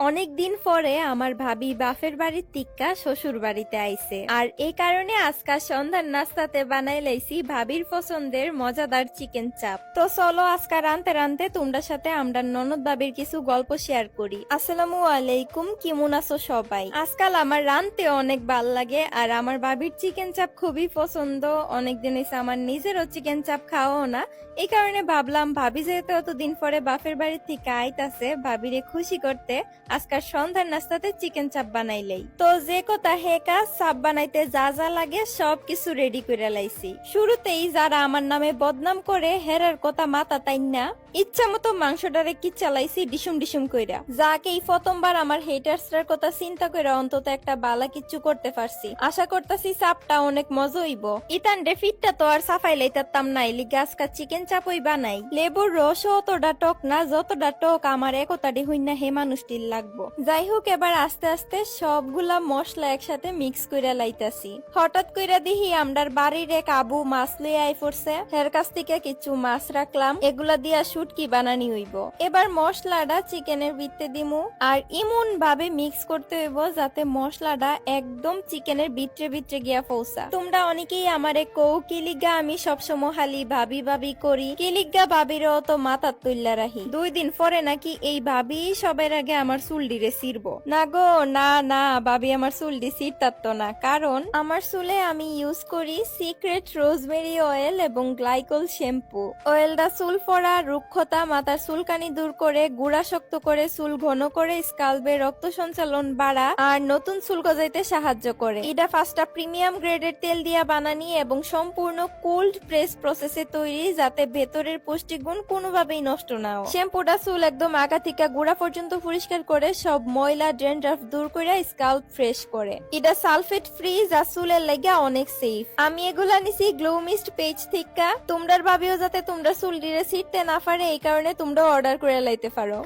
অনেক দিন পরে আমার ভাবি বাপের বাড়ির তিক্কা শ্বশুর বাড়িতে আইছে, আর এই কারণে আজকাল সন্ধ্যার নাস্তাতে বানাই লাইছি ভাবির পছন্দের মজাদার চিকেন চাপ। তো চলো আজকাল রানতে রানতে তোমরা সাথে আমরা ননদ ভাবির কিছু গল্প শেয়ার করি। আসসালামু আলাইকুম, কেমন আছো সবাই? আজকাল আমার রানতে অনেক ভাল লাগে, আর আমার ভাবির চিকেন চাপ খুবই পছন্দ। অনেকদিন হয়েছে আমার নিজেরও চিকেন চাপ খাওয়াও না, এই কারণে ভাবলাম ভাবি যেহেতু এতদিন পরে বাপের বাড়ির থেকে আইতাছে, ভাবিরে খুশি করতে আজকাল সন্ধ্যার নাস্তাতে চিকেন চাপ বানাইলেই। তো যে কথা হে কাজ, চাপ বানাইতে যা যা লাগে সব কিছু রেডি করে লাইছি। শুরুতেই যারা আমার নামে বদনাম করে হেরার কথা মাথা তাই না, ইচ্ছা মতো মাংসটারে কি চালাইছি ডিসুম ডিসুম কইরা। যাকে এই প্রথমবার আমার হেটার্সটার কথা চিন্তা কইরা অন্তত একটা বালা কিচ্ছু করতে পারছি। আশা করতেছি চাপটা অনেক মজা হইব। ইতান রে ফিটটা তো আর সাফাই লাইতাম না, এলি গাছকা চিকেন চাপই বানাই। লেবুর রস অতটা টক না, যতটা টক আমার একতাটি হইনা হে মানুষটির লাগবো। যাই হোক, এবার আস্তে আস্তে সবগুলা মশলা একসাথে মিক্স কইরা লাইতাছি। হঠাৎ কইরা দিহি আমরার বাড়ির এক আবু মাছ লইয়া আই পড়ছে, হের কাছ থেকে কিছু মাছ রাখলাম, এগুলা দিয়া শুটকি বানানি হইব। এবার মশলাটা চিকেনের ভিতরে দিমু, আর ইমন ভাবে মিক্স করতে হইব যাতে মশলাটা একদম চিকেনের ভিতরে ভিতরে গিয়া পৌঁছা। তোমরা অনেকেই আমারে কও কিলিগা আমি সবসময় হালি ভাবি ভাবি করি, কিলিগা ভাবিরও তো মাথা তুল্লা রাহি। 2 দিন পরে নাকি এই ভাবি সবার আগে আমার চুলডিরে ছিড়বো। না গো না না, ভাবি আমার চুলডি ছিড়তাতো না, কারণ আমার চুলে আমি ইউজ করি সিক্রেট রোজমেরি অয়েল এবং গ্লাইকল শ্যাম্পু। অয়েলটা চুল পড়া, রুক্ষতা, মাথার চুলকানি দূর করে, গুড়া শক্ত করে, চুল ঘন করে, স্কাল্পে রক্ত সঞ্চালন বাড়া আর নতুন চুল গজাইতে সাহায্য করে। এটা ফার্স্টটা প্রিমিয়াম গ্রেডের তেল দিয়া বানানি এবং সম্পূর্ণ কোল্ড প্রেস প্রসেসে তৈরি, যাতে ভেতরের পুষ্টিগুণ কোনোভাবেই নষ্ট না হয়। শ্যাম্পুটা চুল একদম আগা থেকে গুড়া পর্যন্ত পরিষ্কার করে, সব ময়লা ড্যান্ড্রাফ দূর করে স্কাল্প ফ্রেশ করে। এটা সালফেট ফ্রি, যা চুলের লাগা অনেক সেফ। আমি এগুলা নিছি গ্লো মিস্ট পেজ থেকে। তোমরা ভাবিও যাতে তোমরা চুল ডিরে ছিটতে না পারে, এই কারণে তোমরা অর্ডার করে লাইতে পারো।